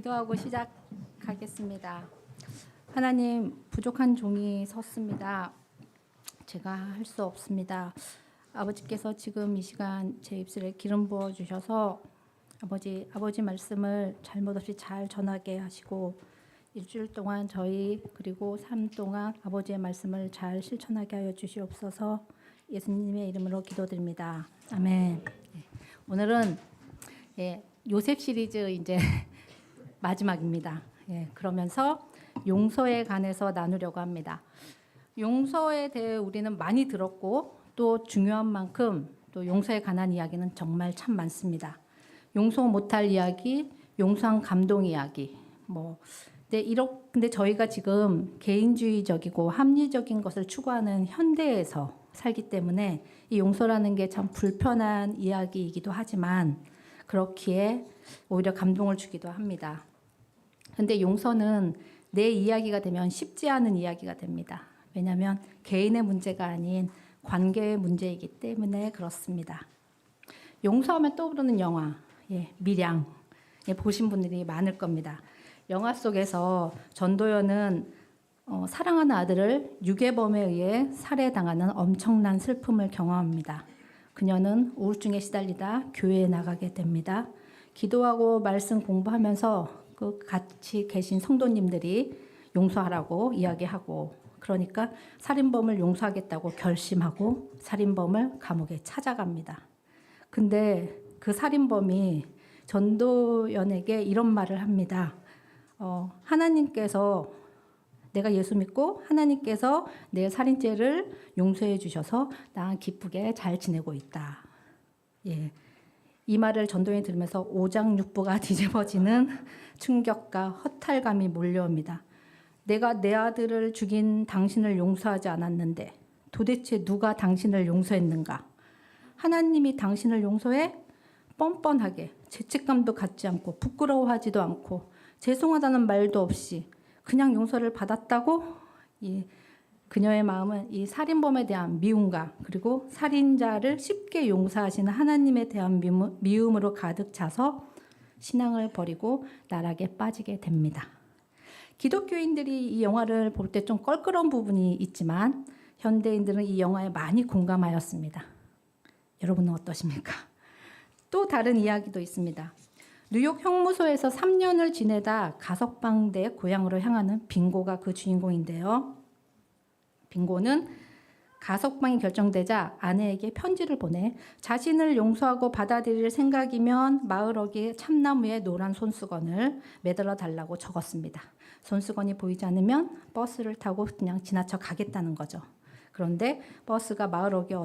기도하고 시작하겠습니다. 하나님, 부족한 종이 섰습니다. 제가 할 수 없습니다. 아버지께서 지금 이 시간 제 입술에 기름 부어 주셔서 아버지 말씀을 잘못 없이 잘 전하게 하시고 일주일 동안 저희 그리고 삶 동안 아버지의 말씀을 잘 실천하게 하여 주시옵소서. 예수님의 이름으로 기도드립니다. 아멘. 오늘은 요셉 시리즈 이제 마지막입니다. 그러면서 용서에 관해서 나누려고 합니다. 용서에 대해 우리는 많이 들었고 또 중요한 만큼 또 용서에 관한 이야기는 정말 참 많습니다. 용서 못할 이야기, 용서한 감동 이야기, 근데 저희가 지금 개인주의적이고 합리적인 것을 추구하는 현대에서 살기 때문에 이 용서라는 게 참 불편한 이야기이기도 하지만 그렇기에 오히려 감동을 주기도 합니다. 근데 용서는 내 이야기가 되면 쉽지 않은 이야기가 됩니다. 왜냐하면 개인의 문제가 아닌 관계의 문제이기 때문에 그렇습니다. 용서하면 떠오르는 영화, 밀양. 보신 분들이 많을 겁니다. 영화 속에서 전도연은 사랑하는 아들을 유괴범에 의해 살해당하는 엄청난 슬픔을 경험합니다. 그녀는 우울증에 시달리다 교회에 나가게 됩니다. 기도하고 말씀 공부하면서 그 같이 계신 성도님들이 용서하라고 이야기하고 그러니까 살인범을 용서하겠다고 결심하고 살인범을 감옥에 찾아갑니다. 근데 그 살인범이 전도연에게 이런 말을 합니다. 하나님께서 내가 예수 믿고 하나님께서 내 살인죄를 용서해 주셔서 나 기쁘게 잘 지내고 있다. 이 말을 전도연이 들으면서 오장육부가 뒤집어지는 충격과 허탈감이 몰려옵니다. 내가 내 아들을 죽인 당신을 용서하지 않았는데 도대체 누가 당신을 용서했는가? 하나님이 당신을 용서해? 뻔뻔하게 죄책감도 갖지 않고 부끄러워하지도 않고 죄송하다는 말도 없이 그냥 용서를 받았다고? 그녀의 마음은 이 살인범에 대한 미움과 그리고 살인자를 쉽게 용서하시는 하나님에 대한 미움으로 가득 차서 신앙을 버리고 나락에 빠지게 됩니다. 기독교인들이 이 영화를 볼 때 좀 껄끄러운 부분이 있지만 현대인들은 이 영화에 많이 공감하였습니다. 여러분은 어떠십니까? 또 다른 이야기도 있습니다. 뉴욕 형무소에서 3년을 지내다 가석방돼 고향으로 향하는 빙고가 그 주인공인데요. 빙고는 가석방이 결정되자 아내에게 편지를 보내 자신을 용서하고 받아들일 생각이면 마을 어귀 참나무에 노란 손수건을 매달아 달라고 적었습니다. 손수건이 보이지 않으면 버스를 타고 그냥 지나쳐 가겠다는 거죠. 그런데 버스가 마을 어귀에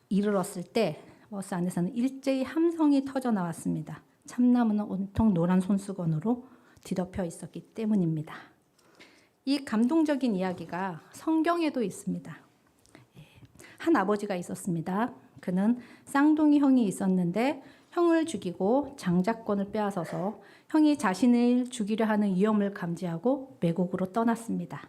이르렀을 때 버스 안에서는 일제히 함성이 터져 나왔습니다. 참나무는 온통 노란 손수건으로 뒤덮여 있었기 때문입니다. 이 감동적인 이야기가 성경에도 있습니다. 한 아버지가 있었습니다. 그는 쌍둥이 형이 있었는데 형을 죽이고 장자권을 빼앗아서 형이 자신을 죽이려 하는 위험을 감지하고 외국으로 떠났습니다.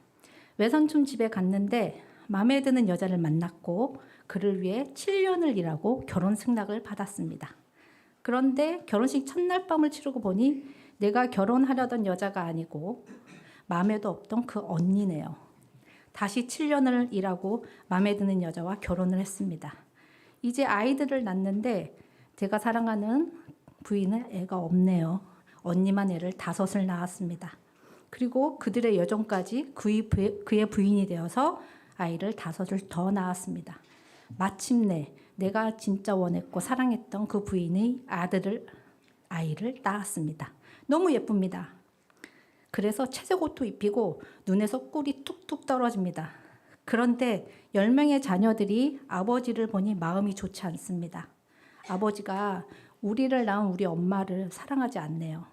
외삼촌 집에 갔는데 마음에 드는 여자를 만났고 그를 위해 7년을 일하고 결혼 승낙을 받았습니다. 그런데 결혼식 첫날 밤을 치르고 보니 내가 결혼하려던 여자가 아니고 마음에도 없던 그 언니네요. 다시 7년을 일하고 마음에 드는 여자와 결혼을 했습니다. 이제 아이들을 낳는데 제가 사랑하는 부인은 애가 없네요. 언니만 애를 5을 낳았습니다. 그리고 그들의 여정까지 그의 부인이 되어서 아이를 5을 더 낳았습니다. 마침내 내가 진짜 원했고 사랑했던 그 부인의 아이를 낳았습니다. 너무 예쁩니다. 그래서 채색 옷도 입히고 눈에서 꿀이 툭툭 떨어집니다. 그런데 10명의 자녀들이 아버지를 보니 마음이 좋지 않습니다. 아버지가 우리를 낳은 우리 엄마를 사랑하지 않네요.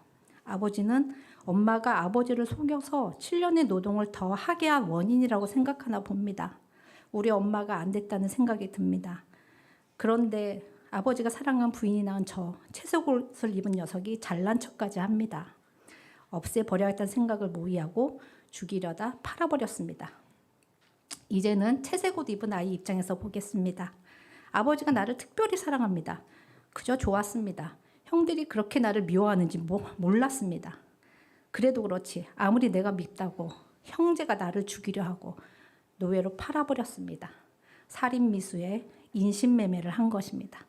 아버지는 엄마가 아버지를 속여서 7년의 노동을 더 하게 한 원인이라고 생각하나 봅니다. 우리 엄마가 안 됐다는 생각이 듭니다. 그런데 아버지가 사랑한 부인이 낳은 채색 옷을 입은 녀석이 잘난 척까지 합니다. 없애버려야겠다는 생각을 모의하고 죽이려다 팔아버렸습니다. 이제는 채색 옷 입은 아이 입장에서 보겠습니다. 아버지가 나를 특별히 사랑합니다. 그저 좋았습니다. 형들이 그렇게 나를 미워하는지 몰랐습니다. 그래도 그렇지 아무리 내가 밉다고 형제가 나를 죽이려 하고 노예로 팔아버렸습니다. 살인미수에 인신매매를 한 것입니다.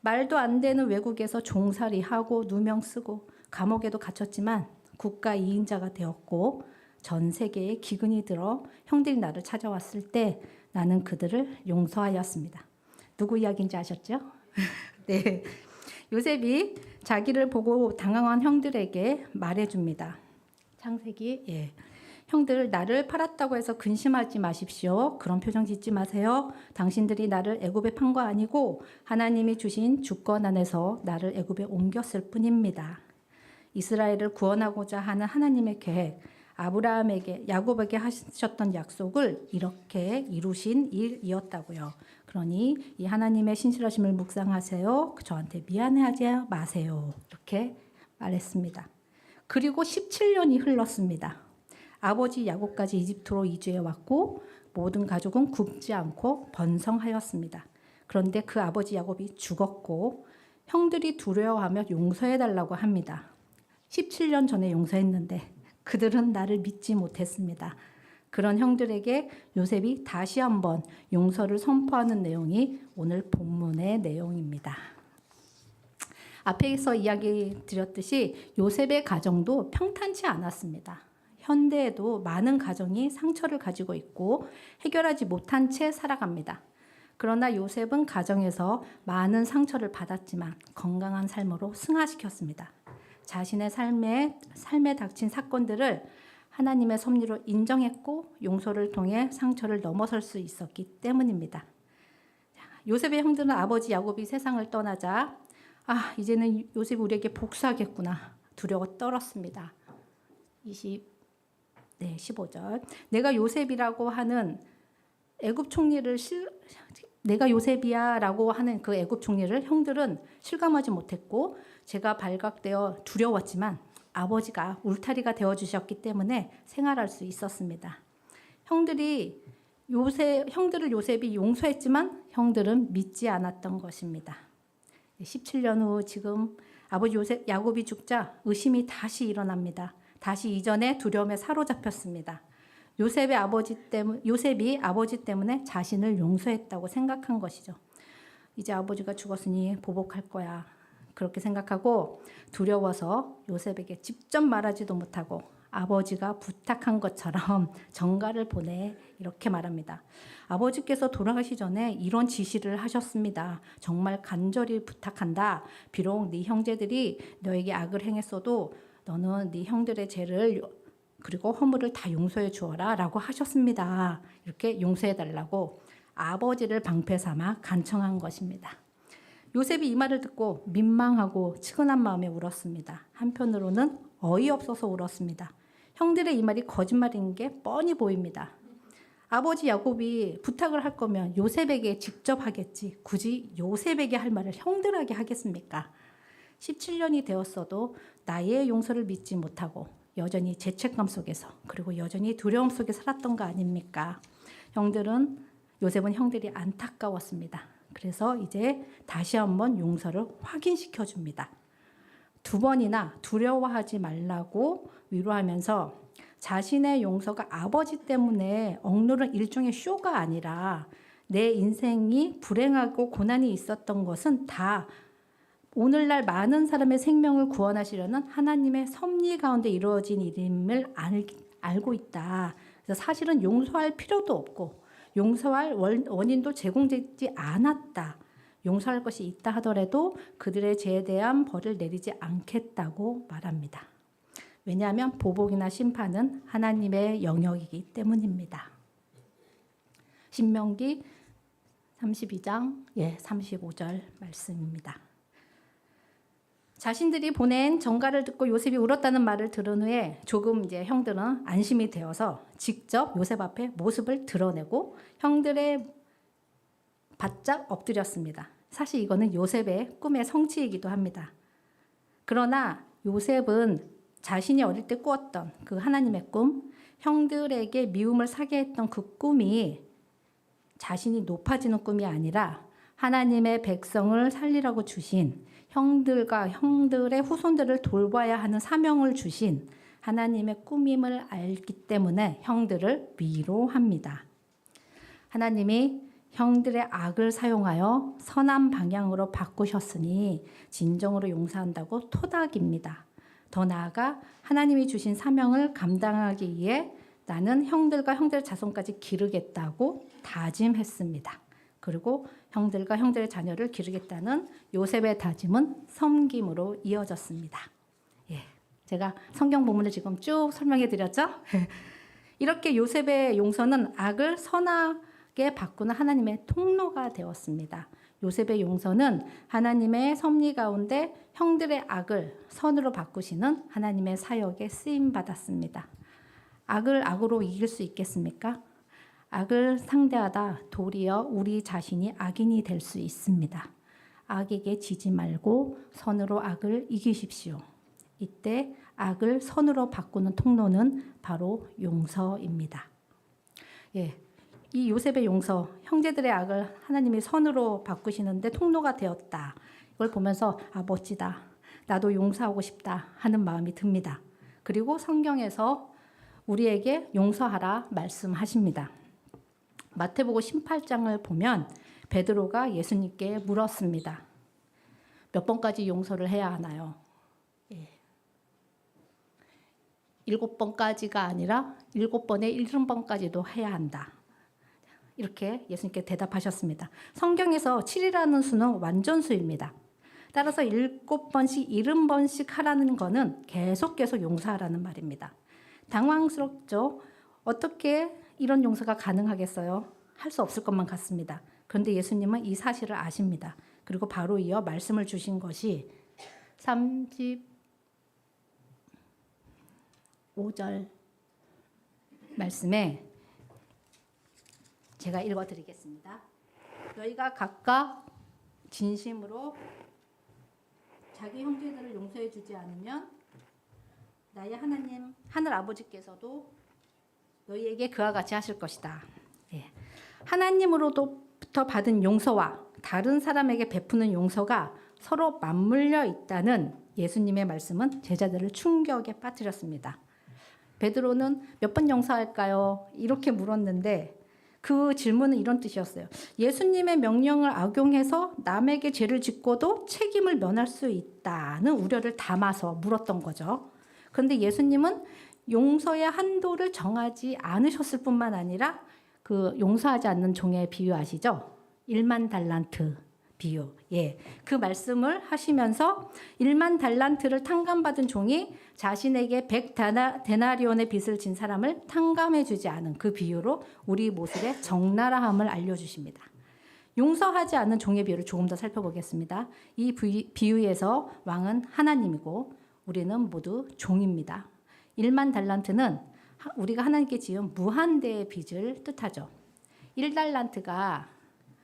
말도 안 되는 외국에서 종살이하고 누명 쓰고 감옥에도 갇혔지만 국가 2인자가 되었고 전 세계에 기근이 들어 형들이 나를 찾아왔을 때 나는 그들을 용서하였습니다. 누구 이야기인지 아셨죠? 네, 요셉이 자기를 보고 당황한 형들에게 말해줍니다. 창세기 형들 나를 팔았다고 해서 근심하지 마십시오. 그런 표정 짓지 마세요. 당신들이 나를 애굽에 판 거 아니고 하나님이 주신 주권 안에서 나를 애굽에 옮겼을 뿐입니다. 이스라엘을 구원하고자 하는 하나님의 계획, 아브라함에게 야곱에게 하셨던 약속을 이렇게 이루신 일이었다고요. 그러니 이 하나님의 신실하심을 묵상하세요. 저한테 미안해하지 마세요. 이렇게 말했습니다. 그리고 17년이 흘렀습니다. 아버지 야곱까지 이집트로 이주해 왔고 모든 가족은 굶지 않고 번성하였습니다. 그런데 그 아버지 야곱이 죽었고 형들이 두려워하며 용서해달라고 합니다. 17년 전에 용서했는데 그들은 나를 믿지 못했습니다. 그런 형들에게 요셉이 다시 한번 용서를 선포하는 내용이 오늘 본문의 내용입니다. 앞에서 이야기 드렸듯이 요셉의 가정도 평탄치 않았습니다. 현대에도 많은 가정이 상처를 가지고 있고 해결하지 못한 채 살아갑니다. 그러나 요셉은 가정에서 많은 상처를 받았지만 건강한 삶으로 승화시켰습니다. 자신의 삶에 닥친 사건들을 하나님의 섭리로 인정했고 용서를 통해 상처를 넘어설 수 있었기 때문입니다. 요셉의 형들은 아버지 야곱이 세상을 떠나자 이제는 요셉이 우리에게 복수하겠구나 두려워 떨었습니다. 15절 내가 요셉이라고 하는 애굽 총리를 내가 요셉이야라고 하는 그 애굽 총리를 형들은 실감하지 못했고 제가 발각되어 두려웠지만 아버지가 울타리가 되어주셨기 때문에 생활할 수 있었습니다. 형들을 요셉이 용서했지만 형들은 믿지 않았던 것입니다. 17년 후 지금 아버지 야곱이 죽자 의심이 다시 일어납니다. 다시 이전의 두려움에 사로잡혔습니다. 요셉이 아버지 때문에 자신을 용서했다고 생각한 것이죠. 이제 아버지가 죽었으니 보복할 거야. 그렇게 생각하고 두려워서 요셉에게 직접 말하지도 못하고 아버지가 부탁한 것처럼 전가를 보내 이렇게 말합니다. 아버지께서 돌아가시 전에 이런 지시를 하셨습니다. 정말 간절히 부탁한다. 비록 네 형제들이 너에게 악을 행했어도 너는 네 형들의 죄를 그리고 허물을 다 용서해 주어라 라고 하셨습니다. 이렇게 용서해 달라고 아버지를 방패 삼아 간청한 것입니다. 요셉이 이 말을 듣고 민망하고 측은한 마음에 울었습니다. 한편으로는 어이없어서 울었습니다. 형들의 이 말이 거짓말인 게 뻔히 보입니다. 아버지 야곱이 부탁을 할 거면 요셉에게 직접 하겠지. 굳이 요셉에게 할 말을 형들에게 하겠습니까? 17년이 되었어도 나의 용서를 믿지 못하고 여전히 죄책감 속에서 그리고 여전히 두려움 속에 살았던 거 아닙니까? 요셉은 형들이 안타까웠습니다. 그래서 이제 다시 한번 용서를 확인시켜 줍니다. 2번이나 두려워하지 말라고 위로하면서 자신의 용서가 아버지 때문에 억누른 일종의 쇼가 아니라 내 인생이 불행하고 고난이 있었던 것은 다 오늘날 많은 사람의 생명을 구원하시려는 하나님의 섭리 가운데 이루어진 일임을 알고 있다. 그래서 사실은 용서할 필요도 없고 용서할 원인도 제공되지 않았다. 용서할 것이 있다 하더라도 그들의 죄에 대한 벌을 내리지 않겠다고 말합니다. 왜냐하면 보복이나 심판은 하나님의 영역이기 때문입니다. 신명기 32장 35절 말씀입니다. 자신들이 보낸 전가를 듣고 요셉이 울었다는 말을 들은 후에 조금 이제 형들은 안심이 되어서 직접 요셉 앞에 모습을 드러내고 형들의 바짝 엎드렸습니다. 사실 이거는 요셉의 꿈의 성취이기도 합니다. 그러나 요셉은 자신이 어릴 때 꾸었던 그 하나님의 꿈, 형들에게 미움을 사게 했던 그 꿈이 자신이 높아지는 꿈이 아니라 하나님의 백성을 살리라고 주신 형들과 형들의 후손들을 돌봐야 하는 사명을 주신 하나님의 꾸밈을 알기 때문에 형들을 위로합니다. 하나님이 형들의 악을 사용하여 선한 방향으로 바꾸셨으니 진정으로 용서한다고 토닥입니다. 더 나아가 하나님이 주신 사명을 감당하기 위해 나는 형들과 형들의 자손까지 기르겠다고 다짐했습니다. 그리고 형들과 형들의 자녀를 기르겠다는 요셉의 다짐은 섬김으로 이어졌습니다. 예, 제가 성경 본문을 지금 쭉 설명해 드렸죠? 이렇게 요셉의 용서는 악을 선하게 바꾸는 하나님의 통로가 되었습니다. 요셉의 용서는 하나님의 섭리 가운데 형들의 악을 선으로 바꾸시는 하나님의 사역에 쓰임 받았습니다. 악을 악으로 이길 수 있겠습니까? 악을 상대하다 도리어 우리 자신이 악인이 될 수 있습니다. 악에게 지지 말고 선으로 악을 이기십시오. 이때 악을 선으로 바꾸는 통로는 바로 용서입니다. 예, 이 요셉의 용서, 형제들의 악을 하나님이 선으로 바꾸시는데 통로가 되었다. 이걸 보면서 아, 멋지다. 나도 용서하고 싶다 하는 마음이 듭니다. 그리고 성경에서 우리에게 용서하라 말씀하십니다. 마태복음 18장을 보면 베드로가 예수님께 물었습니다. 몇 번까지 용서를 해야 하나요? 7번까지가 아니라 7번에 7번까지도 해야 한다. 이렇게 예수님께 대답하셨습니다. 성경에서 7이라는 수는 완전수입니다. 따라서 7번씩 70번씩 하라는 것은 계속 용서하라는 말입니다. 당황스럽죠? 어떻게 이런 용서가 가능하겠어요? 할 수 없을 것만 같습니다. 그런데 예수님은 이 사실을 아십니다. 그리고 바로 이어 말씀을 주신 것이 35절 말씀에 제가 읽어드리겠습니다. 너희가 각각 진심으로 자기 형제들을 용서해 주지 않으면 나의 하나님 하늘 아버지께서도 너희에게 그와 같이 하실 것이다. 예. 하나님으로부터 받은 용서와 다른 사람에게 베푸는 용서가 서로 맞물려 있다는 예수님의 말씀은 제자들을 충격에 빠뜨렸습니다. 베드로는 몇 번 용서할까요? 이렇게 물었는데 그 질문은 이런 뜻이었어요. 예수님의 명령을 악용해서 남에게 죄를 짓고도 책임을 면할 수 있다는 우려를 담아서 물었던 거죠. 그런데 예수님은 용서의 한도를 정하지 않으셨을 뿐만 아니라 그 용서하지 않는 종의 비유 아시죠? 1만 달란트 비유. 예. 그 말씀을 하시면서 1만 달란트를 탕감받은 종이 자신에게 100데나리온의 빚을 진 사람을 탕감해 주지 않은 그 비유로 우리 모습의 적나라함을 알려주십니다. 용서하지 않는 종의 비유를 조금 더 살펴보겠습니다. 이 비유에서 왕은 하나님이고 우리는 모두 종입니다. 1만 달란트는 우리가 하나님께 지은 무한대의 빚을 뜻하죠. 1달란트가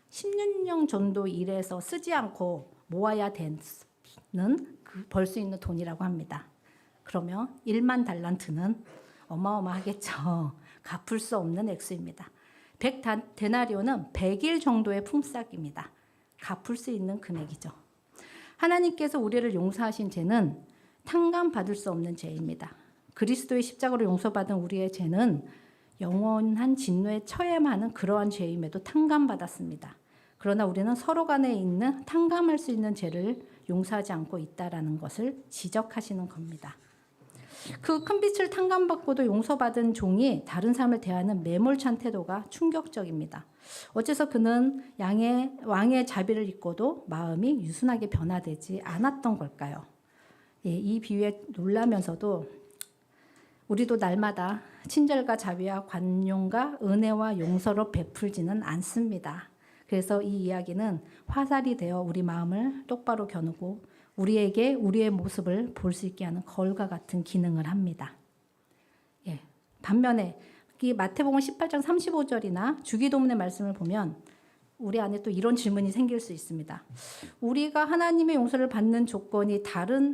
16년 정도 일해서 쓰지 않고 모아야 되는 벌 수 있는 돈이라고 합니다. 그러면 1만 달란트는 어마어마하겠죠. 갚을 수 없는 액수입니다. 100데나리온은 100일 정도의 품삯입니다. 갚을 수 있는 금액이죠. 하나님께서 우리를 용서하신 죄는 탕감받을 수 없는 죄입니다. 그리스도의 십자가로 용서받은 우리의 죄는 영원한 진노에 처해하는 그러한 죄임에도 탕감받았습니다. 그러나 우리는 서로 간에 있는 탕감할 수 있는 죄를 용서하지 않고 있다라는 것을 지적하시는 겁니다. 그 큰 빚을 탕감받고도 용서받은 종이 다른 사람을 대하는 매몰찬 태도가 충격적입니다. 어째서 그는 왕의 자비를 잊고도 마음이 유순하게 변화되지 않았던 걸까요? 예, 이 비유에 놀라면서도 우리도 날마다 친절과 자비와 관용과 은혜와 용서로 베풀지는 않습니다. 그래서 이 이야기는 화살이 되어 우리 마음을 똑바로 겨누고 우리에게 우리의 모습을 볼 수 있게 하는 거울과 같은 기능을 합니다. 예. 반면에 이 마태복음 18장 35절이나 주기도문의 말씀을 보면 우리 안에 또 이런 질문이 생길 수 있습니다. 우리가 하나님의 용서를 받는 조건이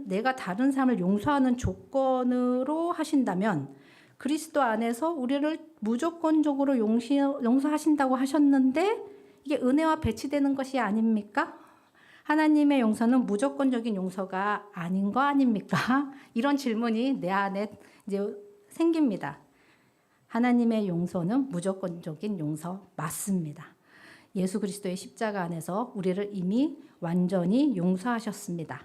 내가 다른 사람을 용서하는 조건으로 하신다면 그리스도 안에서 우리를 무조건적으로 용서하신다고 하셨는데 이게 은혜와 배치되는 것이 아닙니까? 하나님의 용서는 무조건적인 용서가 아닌 거 아닙니까? 이런 질문이 내 안에 이제 생깁니다. 하나님의 용서는 무조건적인 용서 맞습니다. 예수 그리스도의 십자가 안에서 우리를 이미 완전히 용서하셨습니다.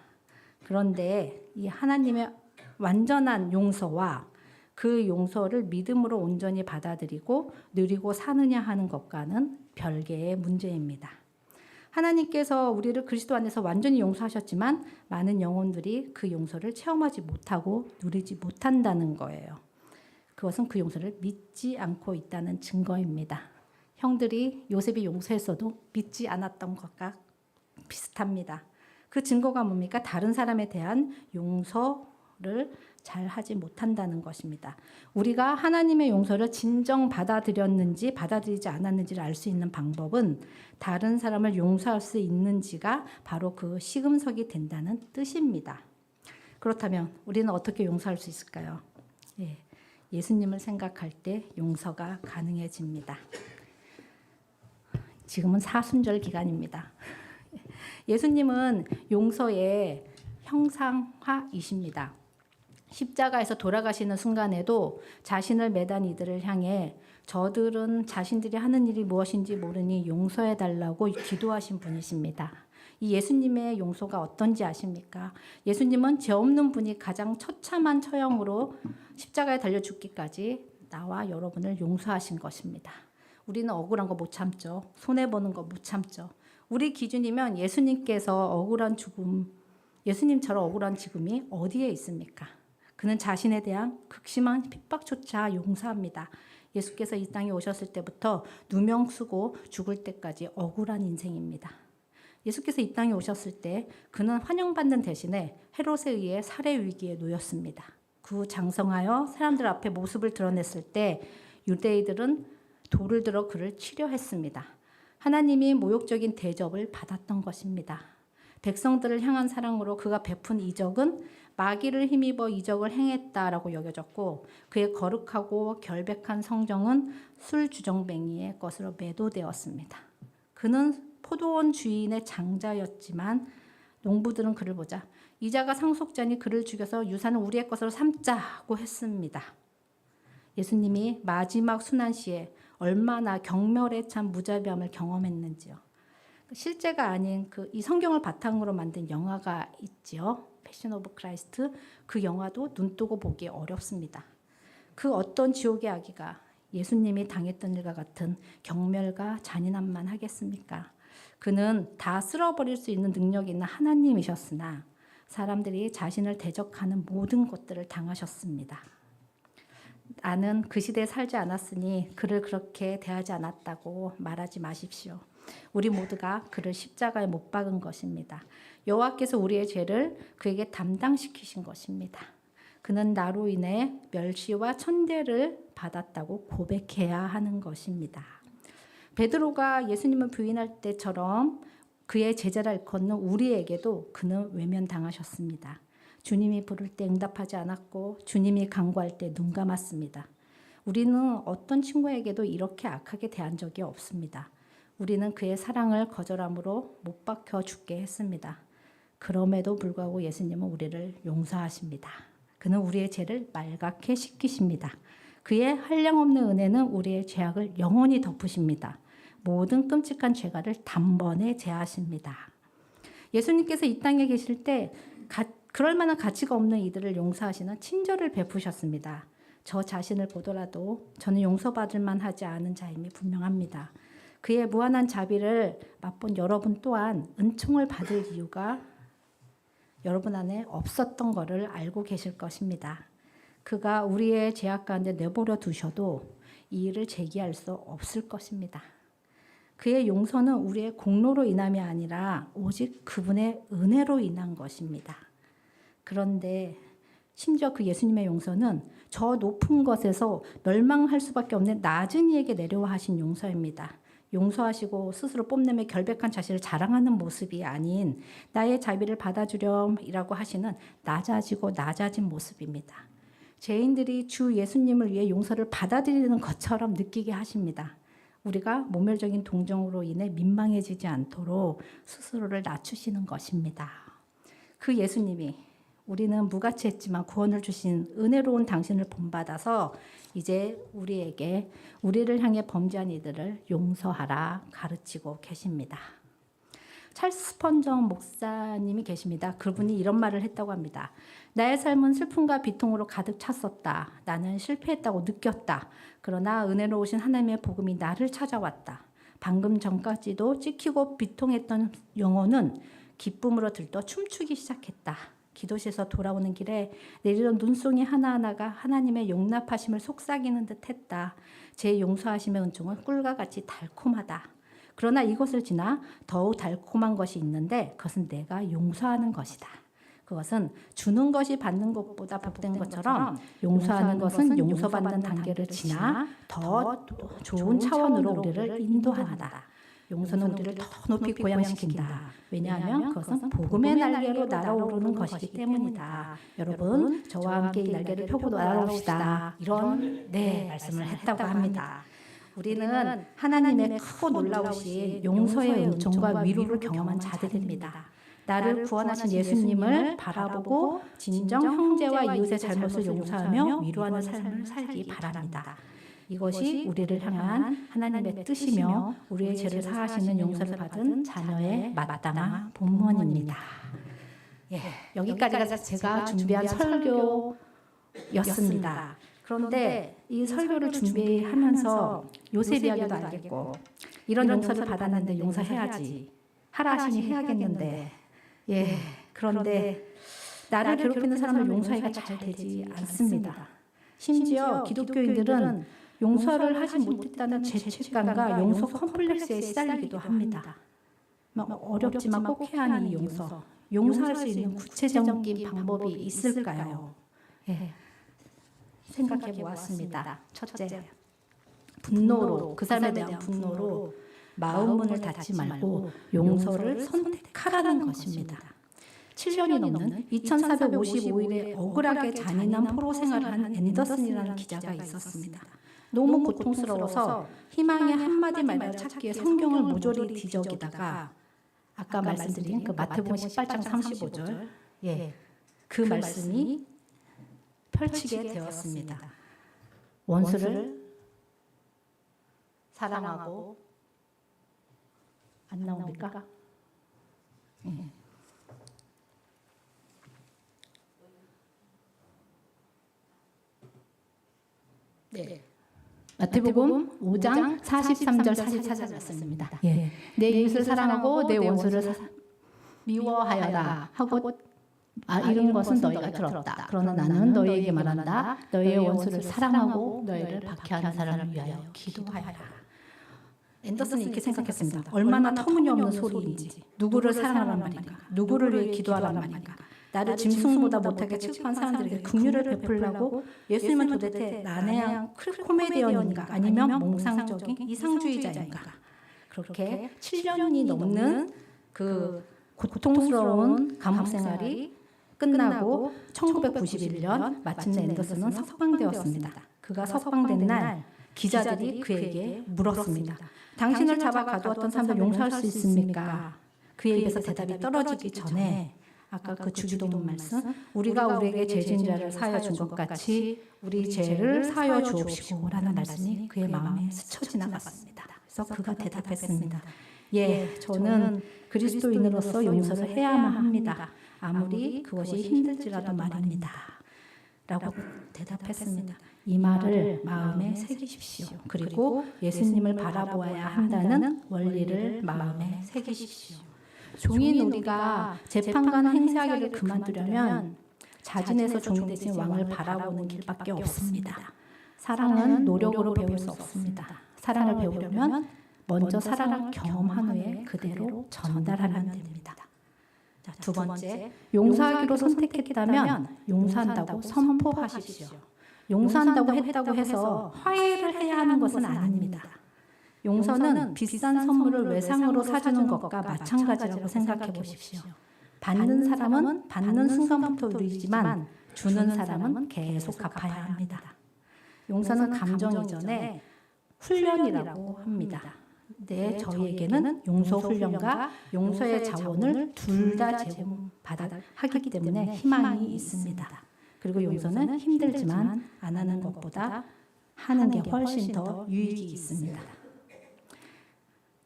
그런데 이 하나님의 완전한 용서와 그 용서를 믿음으로 온전히 받아들이고 누리고 사느냐 하는 것과는 별개의 문제입니다. 하나님께서 우리를 그리스도 안에서 완전히 용서하셨지만 많은 영혼들이 그 용서를 체험하지 못하고 누리지 못한다는 거예요. 그것은 그 용서를 믿지 않고 있다는 증거입니다. 형들이 요셉이 용서했어도 믿지 않았던 것과 비슷합니다. 그 증거가 뭡니까? 다른 사람에 대한 용서를 잘 하지 못한다는 것입니다. 우리가 하나님의 용서를 진정 받아들였는지 받아들이지 않았는지를 알 수 있는 방법은 다른 사람을 용서할 수 있는지가 바로 그 시금석이 된다는 뜻입니다. 그렇다면 우리는 어떻게 용서할 수 있을까요? 예수님을 생각할 때 용서가 가능해집니다. 지금은 사순절 기간입니다. 예수님은 용서의 형상화이십니다. 십자가에서 돌아가시는 순간에도 자신을 매단 이들을 향해 저들은 자신들이 하는 일이 무엇인지 모르니 용서해 달라고 기도하신 분이십니다. 이 예수님의 용서가 어떤지 아십니까? 예수님은 죄 없는 분이 가장 처참한 처형으로 십자가에 달려 죽기까지 나와 여러분을 용서하신 것입니다. 우리는 억울한 거 못 참죠. 손해보는 거 못 참죠. 우리 기준이면 예수님께서 억울한 죽음, 예수님처럼 억울한 죽음이 어디에 있습니까? 그는 자신에 대한 극심한 핍박조차 용서합니다. 예수께서 이 땅에 오셨을 때부터 누명 쓰고 죽을 때까지 억울한 인생입니다. 예수께서 이 땅에 오셨을 때 그는 환영받는 대신에 헤롯에 의해 살해 위기에 놓였습니다. 그 장성하여 사람들 앞에 모습을 드러냈을 때 유대인들은 돌을 들어 그를 치려했습니다. 하나님이 모욕적인 대접을 받았던 것입니다. 백성들을 향한 사랑으로 그가 베푼 이적은 마귀를 힘입어 이적을 행했다라고 여겨졌고 그의 거룩하고 결백한 성정은 술주정뱅이의 것으로 매도되었습니다. 그는 포도원 주인의 장자였지만 농부들은 그를 보자 이 자가 상속자니 그를 죽여서 유산을 우리의 것으로 삼자고 했습니다. 예수님이 마지막 순환시에 얼마나 경멸에 찬 무자비함을 경험했는지요. 실제가 아닌 이 성경을 바탕으로 만든 영화가 있지요. 패션 오브 크라이스트. 그 영화도 눈 뜨고 보기 어렵습니다. 그 어떤 지옥의 아기가 예수님이 당했던 일과 같은 경멸과 잔인함만 하겠습니까? 그는 다 쓸어버릴 수 있는 능력이 있는 하나님이셨으나 사람들이 자신을 대적하는 모든 것들을 당하셨습니다. 나는 그 시대에 살지 않았으니 그를 그렇게 대하지 않았다고 말하지 마십시오. 우리 모두가 그를 십자가에 못 박은 것입니다. 여호와께서 우리의 죄를 그에게 담당시키신 것입니다. 그는 나로 인해 멸시와 천대를 받았다고 고백해야 하는 것입니다. 베드로가 예수님을 부인할 때처럼 그의 제자를 일컫는 우리에게도 그는 외면당하셨습니다. 주님이 부를 때 응답하지 않았고 주님이 간구할 때 눈 감았습니다. 우리는 어떤 친구에게도 이렇게 악하게 대한 적이 없습니다. 우리는 그의 사랑을 거절함으로 못 박혀 죽게 했습니다. 그럼에도 불구하고 예수님은 우리를 용서하십니다. 그는 우리의 죄를 말갛게 씻기십니다. 그의 한량없는 은혜는 우리의 죄악을 영원히 덮으십니다. 모든 끔찍한 죄가를 단번에 제하십니다. 예수님께서 이 땅에 계실 때 그럴 만한 가치가 없는 이들을 용서하시는 친절을 베푸셨습니다. 저 자신을 보더라도 저는 용서받을 만하지 않은 자임이 분명합니다. 그의 무한한 자비를 맛본 여러분 또한 은총을 받을 이유가 여러분 안에 없었던 것을 알고 계실 것입니다. 그가 우리의 죄악 가운데 내버려 두셔도 이 일을 제기할 수 없을 것입니다. 그의 용서는 우리의 공로로 인함이 아니라 오직 그분의 은혜로 인한 것입니다. 그런데 심지어 그 예수님의 용서는 저 높은 것에서 멸망할 수밖에 없는 낮은 이에게 내려와 하신 용서입니다. 용서하시고 스스로 뽐내며 결백한 자신을 자랑하는 모습이 아닌 나의 자비를 받아주렴이라고 하시는 낮아지고 낮아진 모습입니다. 죄인들이 주 예수님을 위해 용서를 받아들이는 것처럼 느끼게 하십니다. 우리가 모멸적인 동정으로 인해 민망해지지 않도록 스스로를 낮추시는 것입니다. 그 예수님이 우리는 무가치했지만 구원을 주신 은혜로운 당신을 본받아서 이제 우리에게 우리를 향해 범죄한 이들을 용서하라 가르치고 계십니다. 찰스 스펀정 목사님이 계십니다. 그분이 이런 말을 했다고 합니다. 나의 삶은 슬픔과 비통으로 가득 찼었다. 나는 실패했다고 느꼈다. 그러나 은혜로우신 하나님의 복음이 나를 찾아왔다. 방금 전까지도 찍히고 비통했던 영혼은 기쁨으로 들떠 춤추기 시작했다. 기도실에서 돌아오는 길에 내리던 눈송이 하나하나가 하나님의 용납하심을 속삭이는 듯했다. 제 용서하심의 은총은 꿀과 같이 달콤하다. 그러나 이것을 지나 더욱 달콤한 것이 있는데 그것은 내가 용서하는 것이다. 그것은 주는 것이 받는 것보다 복된 것처럼 용서하는 것은 용서받는 단계를 지나 더 좋은 차원으로 우리를 인도한다. 용서는 우리를 더 높이 고양시킨다. 왜냐하면 그것은 복음의 날개로 날아오르는 것이기 때문이다. 여러분, 저와 함께 이 날개를 펴고 날아옵시다. 이런 말씀을 했다고 합니다. 우리는 하나님의 크고 놀라우신 용서의 은총과 위로를 경험한 자들입니다. 나를 구원하신 예수님을 바라보고 진정 형제와 이웃의 잘못을 용서하며 위로하는 삶을 살기 바랍니다. 이것이 우리를 향한 하나님의 뜻이며 우리의 죄를 사하시는 용서를 받은 자녀의 마땅한 본문입니다. 여기까지가 제가 준비한 설교였습니다. 그런데 이 설교를 준비하면서 요셉 이야기도 알겠고 이런 용서를 받았는데 용서해야지 하라 하시니 해야겠는데 그런데 나를 괴롭히는 사람을 용서하기가 잘 되지 않습니다. 심지어 기독교인들은 용서를 하지 못했다는 죄책감과 용서 컴플렉스에 시달리기도 합니다. 어렵지만 꼭 해야 하는 이 용서, 용서할 수 있는 구체적인 방법이 있을까요? 생각해 보았습니다. 첫째, 분노로, 그 사람에 대한 분노로 마음 문을 닫지 말고 용서를 선택하라는 것입니다. 7년이 넘는 2455일의 억울하게 잔인한 포로 생활을 한 앤더슨이라는 기자가 있었습니다. 너무 고통스러워서 희망의 한마디 말을 찾기에 성경을 모조리 뒤적이다가 아까 말씀드린 그 마태복음 18장 35절 그 말씀이 펼치게 되었습니다. 원수를 사랑하고 안 나옵니까? 마태복음 5장 43절 44절 말씀입니다. 내 이웃을 사랑하고 내 원수를 미워하여라 하고 이런 것은 너희가 들었다. 그러나 나는 너희에게 말한다. 너희의 원수를 사랑하고 너희를 박해하는 사람을 위하여 기도하여라. 앤더슨이 이렇게 생각했습니다. 얼마나 터무니없는 소리인지. 누구를 사랑하란 말인가? 누구를 위해 기도하란 말인가? 나를 짐승보다 못하게 취급한 사람들에게 긍휼을 베풀라고 예수님은 도대체 난해한 코미디언인가 아니면 몽상적인 이상주의자인가? 그렇게 7년이 넘는 그 고통스러운 감옥 생활이 끝나고 1991년 마침내 앤더슨은 석방되었습니다. 그가 석방된 날 기자들이 그에게 물었습니다. 당신을 잡아 가두었던 사람들 용서할 수 있습니까? 그의 입에서 대답이 떨어지기 전에 아까 그 주기도문 말씀 우리가 우리에게 죄 지은 자를 사하여 준 것 같이 우리 죄를 사하여 주옵시고 라는 말씀이 그의 마음에 스쳐 지나갔습니다. 그래서 그가 대답했습니다. 저는 그리스도인으로서 용서를 해야만 합니다. 아무리 그것이 힘들지라도 말입니다. 라고 대답했습니다. 이 말을 마음에 새기십시오. 그리고 예수님을 바라보아야 한다는 원리를 마음에 새기십시오. 종인 우리가 재판관 행세하기를 그만두려면 자진해서 종이 대신 왕을 바라보는 길밖에 없습니다. 사랑은 노력으로 배울 수 없습니다. 사랑을 배우려면 먼저 사랑을 경험한 후에 그대로 전달하면 됩니다. 두 번째, 용서하기로 선택했다면 용서한다고 선포하십시오. 용서한다고 했다고 해서 화해를 해야 하는 것은 아닙니다. 용서는 비싼 선물을 외상으로 사주는 것과 마찬가지라고 생각해 보십시오. 받는 사람은 받는 순간부터 누리지만 주는 사람은 계속 갚아야 합니다. 용서는 감정 이전에 훈련이라고 합니다. 네, 저희에게는 용서 훈련과 용서의 자원을 둘 다 제공받아 하기 때문에 희망이 있습니다. 그리고 용서는 힘들지만 안 하는 것보다 하는 게 훨씬 더 유익이 있습니다.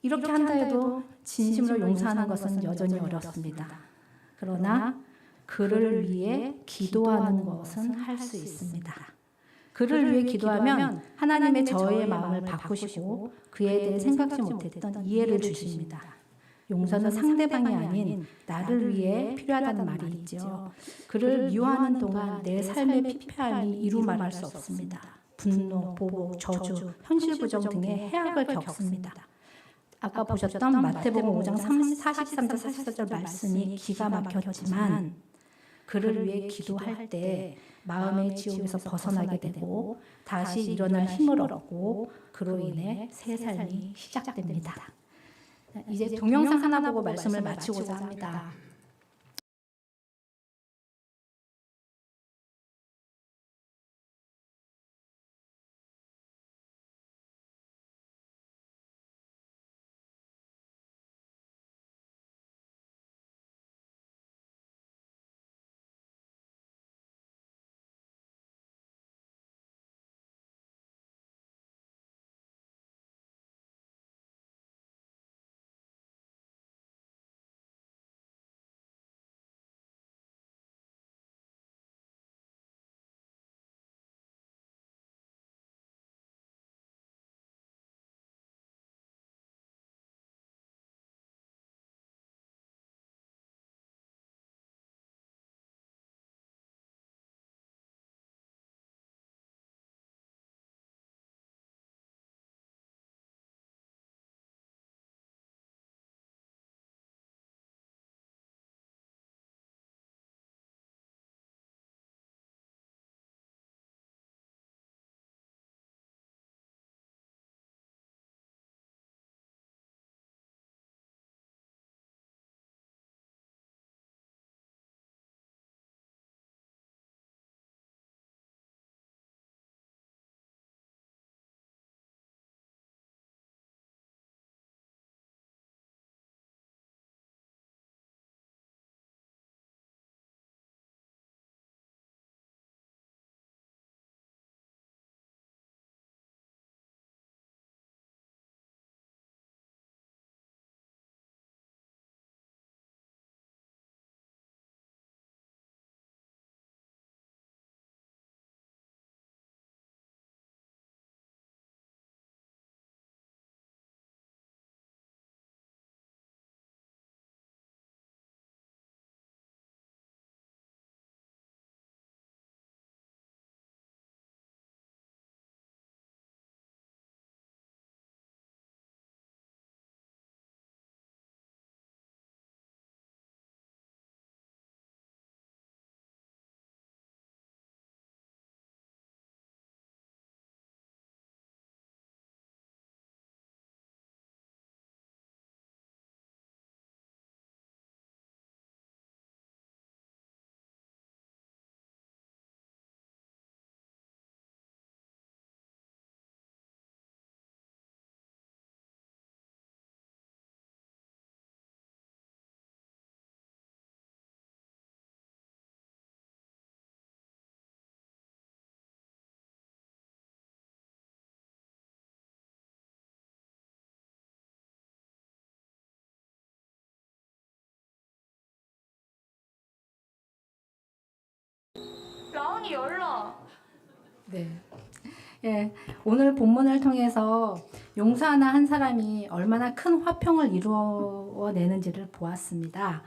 이렇게 한다 해도 진심으로 용서하는 것은 여전히 어렵습니다. 그러나 그를 위해 기도하는 것은 할 수 있습니다. 그를 위해 기도하면 하나님의 저의 마음을 바꾸시고 그에 대해 생각지 못했던 이해를 주십니다. 용서는 상대방이 아닌 나를 위해 필요하다는 말이 있죠. 그를 미워하는 동안 내 삶의 피폐함이 이루 말할 수 없습니다. 분노, 보복, 저주, 현실 부정 등의 해악을 겪습니다. 아까 보셨던 마태복음 5장 43절 44절 말씀이 기가 막혔지만 그를 위해 기도할 때 마음의 지옥에서 벗어나게 되고 다시 일어날 힘을 얻고 그로 인해 새 삶이 시작됩니다. 이제 동영상 하나 보고 말씀을 마치고자 합니다. 라온이 열라. 네. 예, 오늘 본문을 통해서 용서하는 한 사람이 얼마나 큰 화평을 이루어내는지를 보았습니다.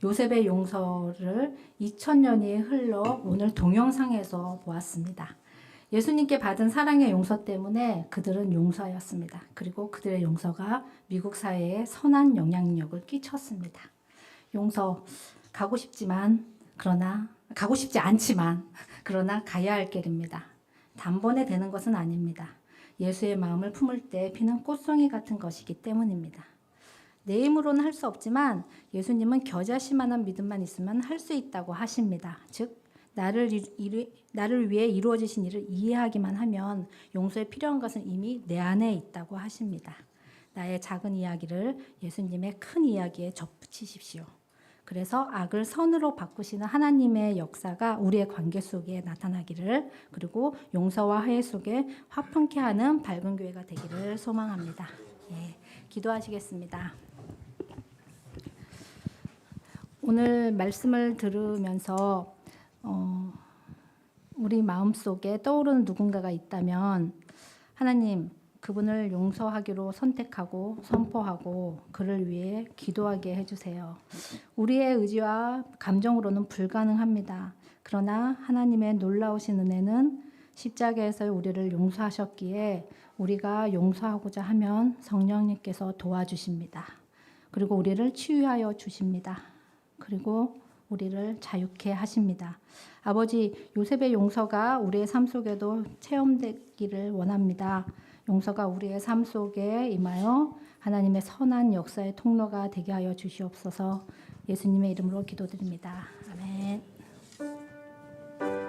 요셉의 용서를 2000년이 흘러 오늘 동영상에서 보았습니다. 예수님께 받은 사랑의 용서 때문에 그들은 용서하였습니다. 그리고 그들의 용서가 미국 사회에 선한 영향력을 끼쳤습니다. 용서 가고 싶지 않지만 그러나 가야 할 길입니다. 단번에 되는 것은 아닙니다. 예수의 마음을 품을 때 피는 꽃송이 같은 것이기 때문입니다. 내 힘으로는 할 수 없지만 예수님은 겨자씨만한 믿음만 있으면 할 수 있다고 하십니다. 즉 나를 위해 이루어지신 일을 이해하기만 하면 용서에 필요한 것은 이미 내 안에 있다고 하십니다. 나의 작은 이야기를 예수님의 큰 이야기에 접붙이십시오. 그래서 악을 선으로 바꾸시는 하나님의 역사가 우리의 관계 속에 나타나기를, 그리고 용서와 화해 속에 화평케 하는 밝은 교회가 되기를 소망합니다. 예, 기도하시겠습니다. 오늘 말씀을 들으면서 우리 마음속에 떠오르는 누군가가 있다면 하나님, 그분을 용서하기로 선택하고 선포하고 그를 위해 기도하게 해주세요. 우리의 의지와 감정으로는 불가능합니다. 그러나 하나님의 놀라우신 은혜는 십자가에서 우리를 용서하셨기에 우리가 용서하고자 하면 성령님께서 도와주십니다. 그리고 우리를 치유하여 주십니다. 그리고 우리를 자유케 하십니다. 아버지, 요셉의 용서가 우리의 삶 속에도 체험되기를 원합니다. 용서가 우리의 삶 속에 임하여 하나님의 선한 역사의 통로가 되게 하여 주시옵소서. 예수님의 이름으로 기도드립니다. 아멘.